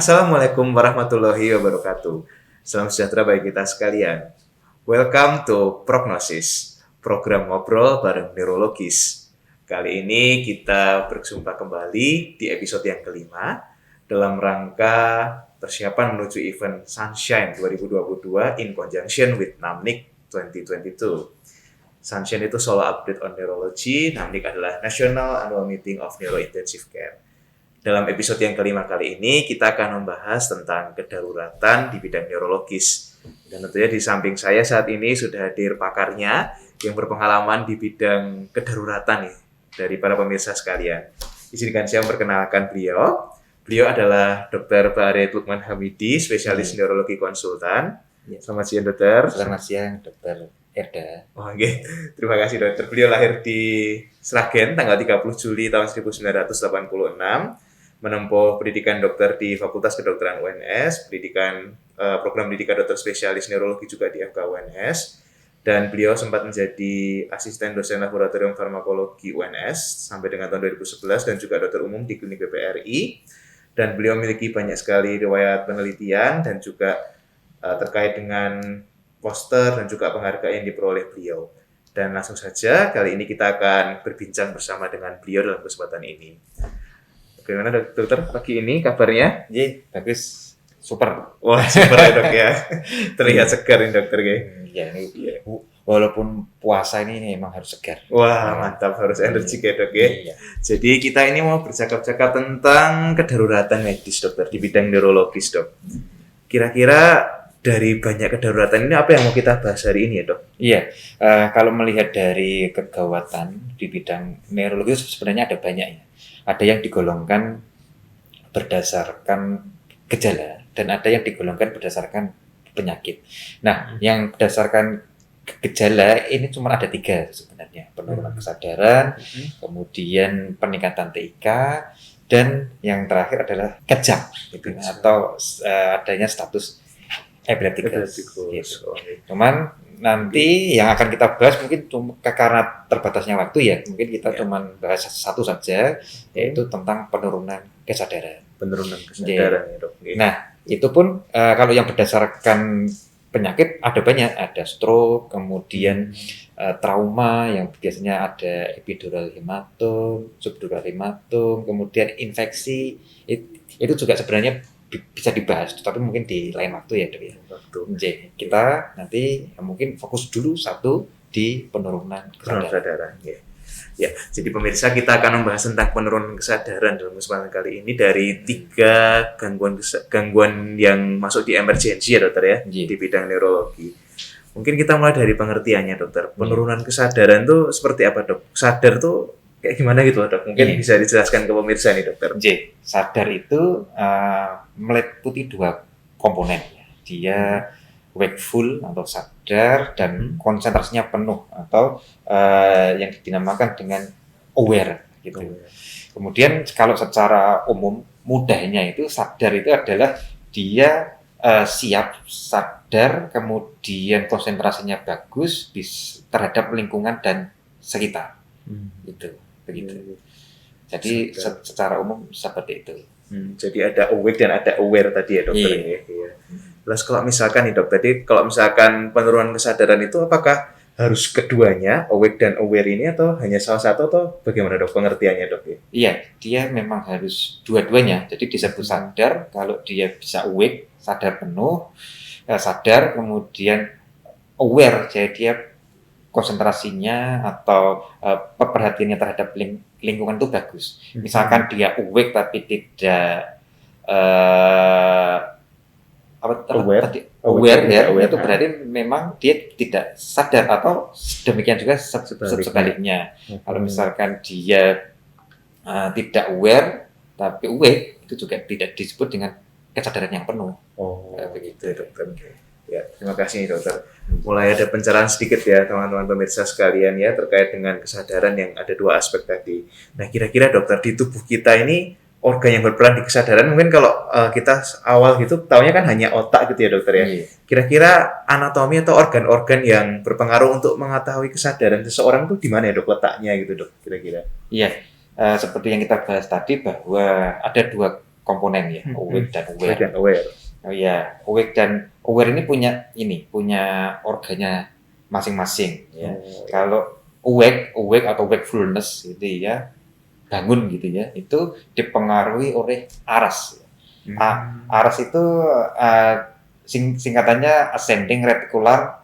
Assalamualaikum warahmatullahi wabarakatuh. Salam sejahtera bagi kita sekalian. Welcome to Prognosis, program ngobrol bareng neurologis. Kali ini kita berjumpa kembali di episode yang kelima dalam rangka persiapan menuju event Sunshine 2022 in conjunction with NAMNIC 2022. Sunshine itu Solo Update on Neurology, NAMNIC adalah National Annual Meeting of Neurointensive Care. Dalam episode yang kelima kali ini, kita akan membahas tentang kedaruratan di bidang neurologis. Dan tentunya di samping saya saat ini sudah hadir pakarnya yang berpengalaman di bidang kedaruratan nih, dari para pemirsa sekalian. Izinkan saya memperkenalkan beliau. Beliau adalah Dr. Ba'aret Lukman Hamidi, spesialis neurologi konsultan. Selamat siang, dokter. Selamat siang, Dr. Erda. Oh, okay. Terima kasih, dokter. Beliau lahir di Sragen tanggal 30 Juli tahun 1986. Menempuh pendidikan dokter di Fakultas Kedokteran UNS, program pendidikan dokter spesialis neurologi juga di FK UNS, dan beliau sempat menjadi asisten dosen laboratorium farmakologi UNS sampai dengan tahun 2011 dan juga dokter umum di klinik BPRI, dan beliau memiliki banyak sekali riwayat penelitian dan juga terkait dengan poster dan juga penghargaan yang diperoleh beliau. Dan langsung saja kali ini kita akan berbincang bersama dengan beliau dalam kesempatan ini. Bagaimana dokter pagi ini kabarnya? Iya, bagus, super. Wah, super ya dok ya. Terlihat segar ini dokter ya. Iya, walaupun puasa ini memang harus segar. Wah, mantap, harus energik ya dok ya. Iya. Jadi kita ini mau bercakap-cakap tentang kedaruratan medis dokter di bidang neurologis dok. Kira-kira dari banyak kedaruratan ini apa yang mau kita bahas hari ini ya dok? Iya, kalau melihat dari kegawatan di bidang neurologi sebenarnya ada banyak ya. Ada yang digolongkan berdasarkan gejala dan ada yang digolongkan berdasarkan penyakit. Nah, yang berdasarkan gejala ini cuma ada 3 sebenarnya. Penurunan kesadaran, kemudian peningkatan TIK, dan yang terakhir adalah kejang gitu, atau adanya status epileptikus. Gitu. Cuman nanti yang akan kita bahas mungkin karena terbatasnya waktu ya, mungkin kita cuma bahas satu saja, yaitu tentang penurunan kesadaran. Penurunan kesadaran ya dok. Nah, itu pun kalau yang berdasarkan penyakit ada banyak, ada stroke, kemudian trauma yang biasanya ada epidural hematom, subdural hematom, kemudian infeksi, itu juga sebenarnya bisa dibahas, tapi mungkin di lain waktu ya dok ya. Jadi kita nanti mungkin fokus dulu satu di penurunan kesadaran. Ya, jadi pemirsa kita akan membahas tentang penurunan kesadaran dalam kesempatan kali ini dari 3 gangguan yang masuk di emergensi ya dokter ya, di bidang neurologi. Mungkin kita mulai dari pengertiannya dokter. Penurunan kesadaran tuh seperti apa dok? Sadar tuh kayak gimana gitu dok? Mungkin bisa dijelaskan ke pemirsa nih dokter. Sadar itu meliputi 2 komponen. Dia wakeful atau sadar dan konsentrasinya penuh atau yang dinamakan dengan aware gitu. Kemudian kalau secara umum mudahnya itu sadar itu adalah dia siap, sadar, kemudian konsentrasinya bagus terhadap lingkungan dan sekitar. Gitu. Begitu. Jadi secara umum seperti itu. Jadi ada awake dan ada aware tadi ya dokter. Iya. Terus kalau misalkan nih dok, tadi kalau misalkan penurunan kesadaran itu apakah harus keduanya, awake dan aware ini, atau hanya salah satu, atau bagaimana dok pengertiannya dok? Iya, dia memang harus dua-duanya. Jadi disebut sadar kalau dia bisa awake, sadar penuh, sadar kemudian aware, jadi dia konsentrasinya atau perhatiannya terhadap lingkungan itu bagus. Misalkan dia awake tapi tidak aware itu berarti memang dia tidak sadar, atau demikian juga sebaliknya. Kalau misalkan dia tidak aware tapi awake, itu juga tidak disebut dengan kesadaran yang penuh. Begitu ya dokter. Ya, terima kasih dokter. Mulai ada pencerahan sedikit ya teman-teman pemirsa sekalian ya terkait dengan kesadaran yang ada 2 aspek tadi. Nah, kira-kira dokter di tubuh kita ini organ yang berperan di kesadaran, mungkin kalau kita awal gitu taunya kan hanya otak gitu ya dokter ya. Kira-kira anatomi atau organ-organ yang berpengaruh untuk mengetahui kesadaran seseorang itu di mana ya dok letaknya gitu dok kira-kira? Iya, seperti yang kita bahas tadi bahwa ada 2 komponen ya, awake dan aware. Dan aware. Oh ya, awake dan aware ini punya organnya masing-masing ya. Kalau awake atau wakefulness gitu ya, bangun gitu ya, itu dipengaruhi oleh ARAS. ARAS itu singkatannya Ascending Reticular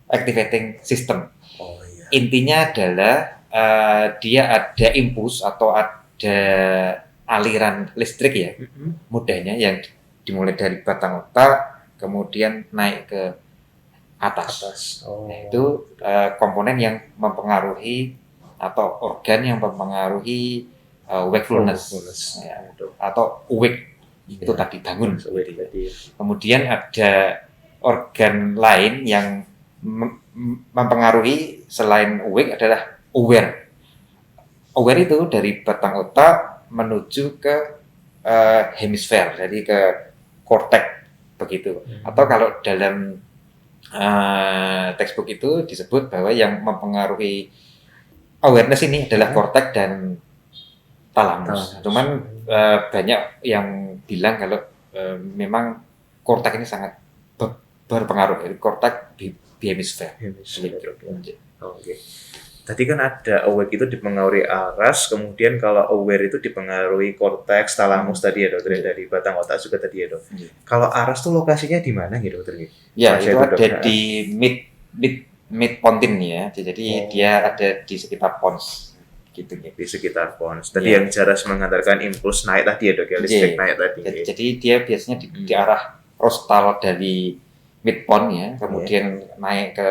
Activating System. Oh iya. Intinya adalah dia ada impuls atau ada aliran listrik ya, mudahnya yang dimulai dari batang otak kemudian naik ke atas. Oh. Nah, itu komponen yang mempengaruhi atau organ yang mempengaruhi wakefulness ya, atau awake itu tadi bangun. Kemudian ada organ lain yang mempengaruhi selain awake adalah aware. Aware itu dari batang otak menuju ke hemisfer, jadi ke korteks begitu. Atau kalau dalam textbook itu disebut bahwa yang mempengaruhi awareness ini adalah korteks dan talamus. Cuman banyak yang bilang kalau memang korteks ini sangat berpengaruh. Jadi korteks di hemisfer. Oke. Tadi kan ada awake itu dipengaruhi ARAS, kemudian kalau aware itu dipengaruhi korteks, talamus tadi ya dokter, dari batang otak juga tadi ya dok. Kalau ARAS tuh lokasinya di mana gitu dokter? Ya, itu ada di mid pontin ya, jadi dia ada di sekitar pons. Gitu. Di sekitar pons. Tadi yang Jaras mengantarkan impuls naik tadi ya dok, ya listrik naik tadi. Jadi dia biasanya di arah rostal dari midpon ya, kemudian naik ke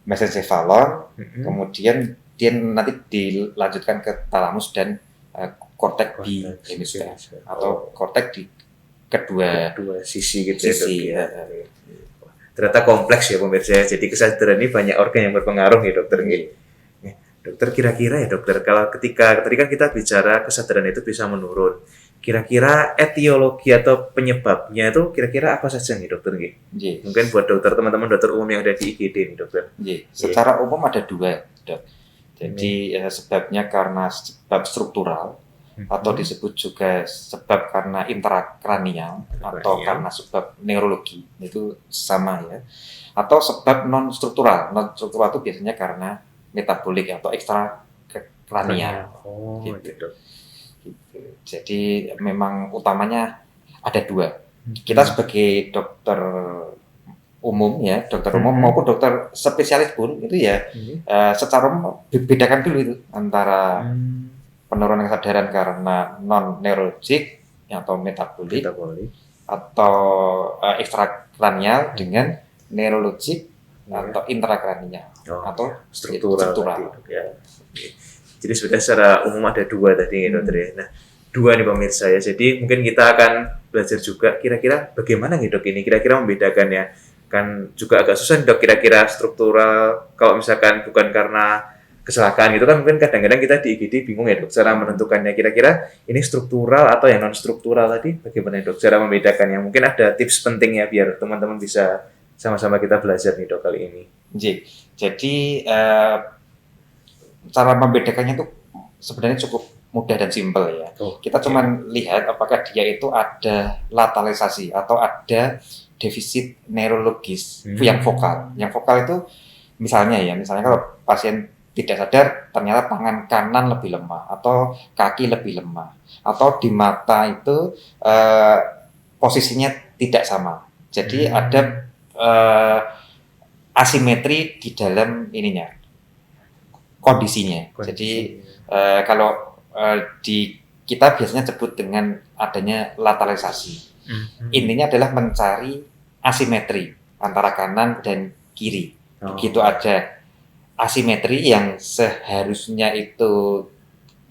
mesencephalon, kemudian dia nanti dilanjutkan ke talamus dan korteks di hemisfer atau korteks di kedua sisi gitu ya dok. Ternyata kompleks ya pemirsa. Jadi kesadaran ini banyak organ yang berpengaruh ya dokter. Dokter, kira-kira ya dokter, kalau ketika tadi kan kita bicara kesadaran itu bisa menurun, kira-kira etiologi atau penyebabnya itu kira-kira apa saja nih dokter? Mungkin buat dokter, teman-teman dokter umum yang ada di IGD nih dokter. Secara umum ada dua dok. Jadi sebabnya karena sebab struktural atau disebut juga sebab karena intrakranial atau karena sebab neurologi, itu sama ya. Atau sebab non struktural. Non struktural itu biasanya karena metabolik atau ekstra kranial. Gitu. Jadi memang utamanya ada dua. Kita sebagai dokter umum ya, dokter umum maupun dokter spesialis pun itu ya secara umum bedakan dulu itu antara penurunan kesadaran karena non neurologik atau metabolik atau ekstrakranial dengan neurologik atau intrakranial atau struktural. Jadi sudah secara umum ada dua tadi dokter ya. Nah, dua nih pemirsa ya. Jadi mungkin kita akan belajar juga kira-kira bagaimana nih dok ini kira-kira membedakannya. Kan juga agak susah nih dok kira-kira struktural kalau misalkan bukan karena kecelakaan gitu kan mungkin kadang-kadang kita di IGD bingung ya dok cara menentukannya kira-kira ini struktural atau yang non struktural tadi bagaimana dok cara membedakannya. Mungkin ada tips pentingnya biar teman-teman bisa sama-sama kita belajar nih dok kali ini. Jadi cara membedakannya itu sebenarnya cukup mudah dan simpel ya. Kita cuma lihat apakah dia itu ada latalisasi atau ada defisit neurologis yang vokal. Yang vokal itu misalnya kalau pasien tidak sadar ternyata tangan kanan lebih lemah atau kaki lebih lemah atau di mata itu posisinya tidak sama. Jadi ada asimetri di dalam kondisinya. Jadi kalau kita biasanya sebut dengan adanya latalisasi. Intinya adalah mencari asimetri antara kanan dan kiri. Begitu ada asimetri yang seharusnya itu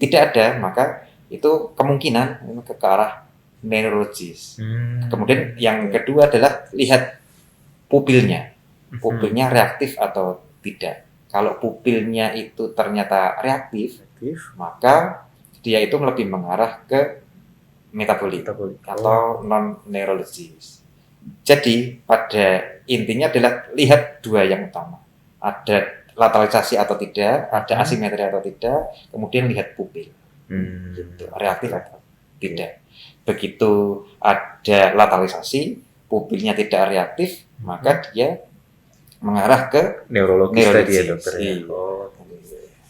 tidak ada, maka itu kemungkinan ke arah neurologis. Kemudian yang kedua adalah lihat pupilnya reaktif atau tidak. Kalau pupilnya itu ternyata reaktif, maka dia itu lebih mengarah ke metabolik atau non neurologis. Jadi pada intinya adalah lihat dua yang utama, ada latalisasi atau tidak, ada asimetri atau tidak, kemudian lihat pupil, gitu, reaktif atau tidak. begitu ada lateralisasi, pupilnya tidak reaktif, maka dia mengarah ke Neurologis tadi ya dokter ya. Iya. Oh,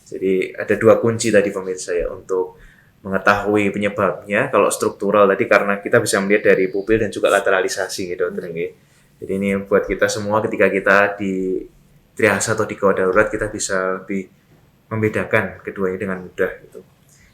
jadi ada dua kunci tadi pemirsa ya untuk mengetahui penyebabnya. Kalau struktural tadi karena kita bisa melihat dari pupil dan juga lateralisasi gitu dokter. Jadi ini buat kita semua ketika kita di triase atau di gawat darurat kita bisa lebih membedakan keduanya dengan mudah gitu.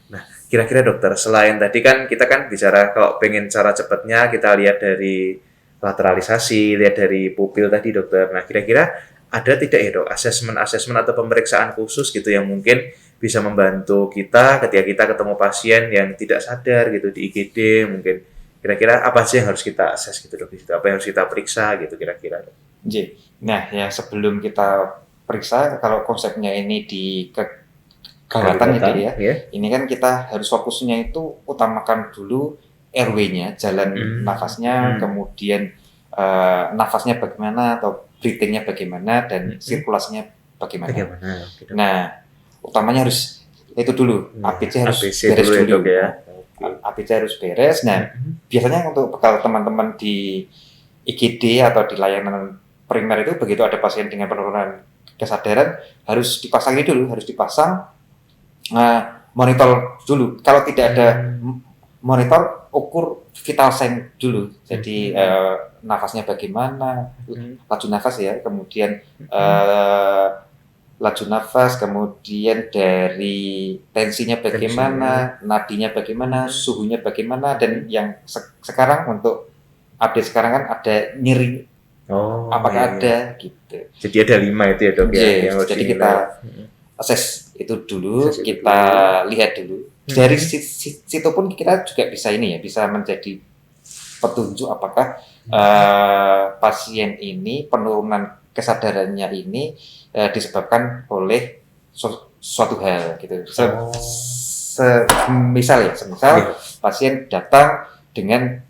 Nah, kira-kira dokter, selain tadi kan kita kan bicara kalau pengen cara cepatnya kita lihat dari lateralisasi, lihat dari pupil tadi dokter. Nah, kira-kira ada tidak ya dok asesmen atau pemeriksaan khusus gitu yang mungkin bisa membantu kita ketika kita ketemu pasien yang tidak sadar gitu di IGD mungkin. Kira-kira apa sih yang harus kita akses gitu dok? Apa yang harus kita periksa gitu kira-kira? J. Nah, ya sebelum kita periksa, kalau konsepnya ini di kegawatan itu ya, ini kan kita harus fokusnya itu utamakan dulu RW-nya, jalan nafasnya, kemudian nafasnya bagaimana atau breathing-nya bagaimana dan sirkulasinya bagaimana. Nah, utamanya harus itu dulu, ABC harus beres dulu ya. ABC harus beres. Nah, biasanya untuk kalau teman-teman di IGD atau di layanan primer itu begitu ada pasien dengan penurunan kesadaran harus dipasang monitor dulu. Kalau tidak ada monitor, ukur vital sign dulu. Jadi nafasnya bagaimana, laju nafas ya, kemudian laju nafas, kemudian dari tensinya bagaimana, nadinya bagaimana, suhunya bagaimana, dan yang sekarang untuk update sekarang kan ada nyeri. Apakah ada gitu. Jadi ada 5 itu ya dok ya. Jadi kita assess itu dulu, kita lihat dulu. Dari situ pun kita juga bisa bisa menjadi petunjuk apakah pasien ini penurunan kesadarannya ini disebabkan oleh suatu hal gitu. Semisal pasien datang dengan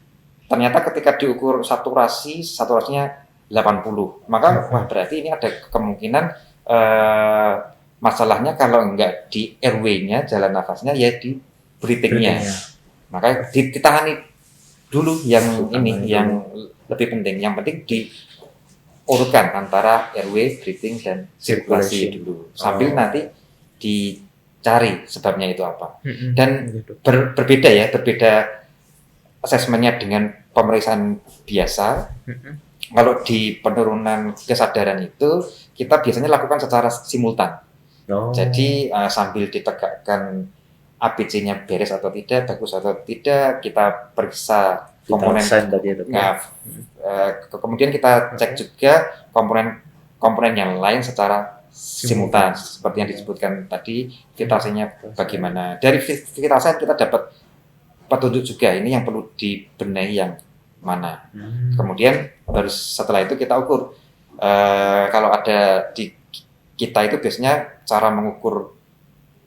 ternyata ketika diukur saturasinya 80, maka berarti ini ada kemungkinan masalahnya kalau enggak di airway-nya, jalan nafasnya, ya di breathing-nya. Maka ditangani dulu yang yang lebih penting. Yang penting diurutkan antara airway, breathing, dan sirkulasi dulu. Sambil nanti dicari sebabnya itu apa. Dan berbeda asesmennya dengan pemeriksaan biasa. Kalau di penurunan kesadaran itu, kita biasanya lakukan secara simultan. Jadi sambil ditegakkan ABC-nya beres atau tidak, bagus atau tidak, kita periksa komponen. Kemudian kita cek juga komponen yang lain secara simultan, seperti yang disebutkan tadi, vital sign-nya bagaimana. Dari vital sign kita dapat petunjuk juga ini yang perlu dibenahi yang mana. Kemudian baru setelah itu kita ukur. Kalau ada di kita itu biasanya cara mengukur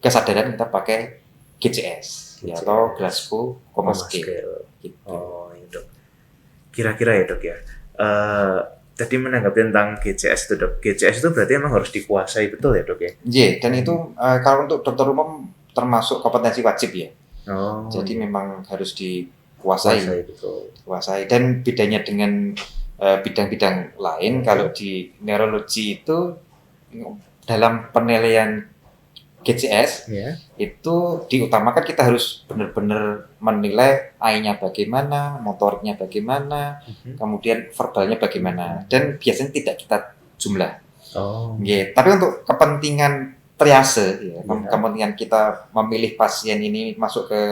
kesadaran kita pakai GCS. Atau Glasgow Coma Scale. Gitu. Iya dok. Kira-kira ya dok ya. Tadi menanggapi tentang GCS itu dok. GCS itu berarti memang harus dikuasai betul ya dok ya? Iya, dan itu kalau untuk dokter umum termasuk kompetensi wajib ya. Jadi memang harus dikuasai. Kuasai. Dan bedanya dengan bidang-bidang lain, kalau di neurologi itu dalam penilaian GCS itu diutamakan kita harus benar-benar menilai AI-nya bagaimana, motoriknya bagaimana, kemudian verbalnya bagaimana, dan biasanya tidak kita jumlah. Tapi untuk kepentingan triase, kepentingan kita memilih pasien ini masuk ke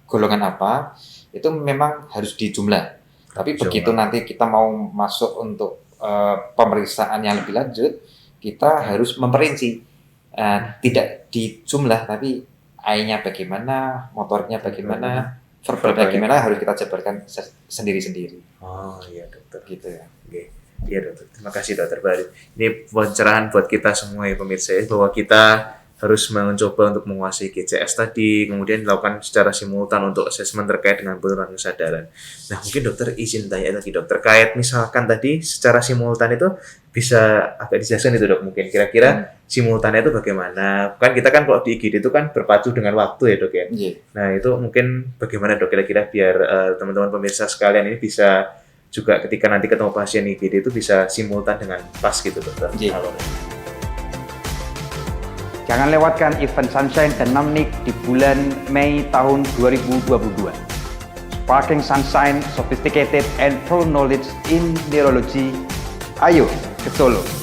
golongan apa, itu memang harus dijumlah. Tapi begitu nanti kita mau masuk untuk pemeriksaan yang lebih lanjut, kita harus memperinci. Tidak di jumlah, tapi AI-nya bagaimana, motoriknya bagaimana, verbal bagaimana, harus kita jabarkan sendiri-sendiri. Iya dokter. Gitu ya. Iya dokter. Terima kasih dokter Bari. Ini pencerahan buat kita semua ya pemirsa, bahwa kita harus mencoba untuk menguasai GCS tadi, kemudian dilakukan secara simultan untuk asesmen terkait dengan penurunan kesadaran. Nah mungkin dokter izin tanya lagi dokter, terkait misalkan tadi secara simultan itu bisa agak dijelaskan itu dok, mungkin kira-kira simultannya itu bagaimana? Kan kita kan kalau di IGD itu kan berpacu dengan waktu ya dok ya. Iya. Nah itu mungkin bagaimana dok kira-kira biar teman-teman pemirsa sekalian ini bisa juga ketika nanti ketemu pasien IGD itu bisa simultan dengan pas gitu dokter. Iya. Halo. Jangan lewatkan event Sunshine dan Namnik di bulan Mei tahun 2022. Sparking Sunshine, Sophisticated and Full Knowledge in Neurology. Ayo ke Solo!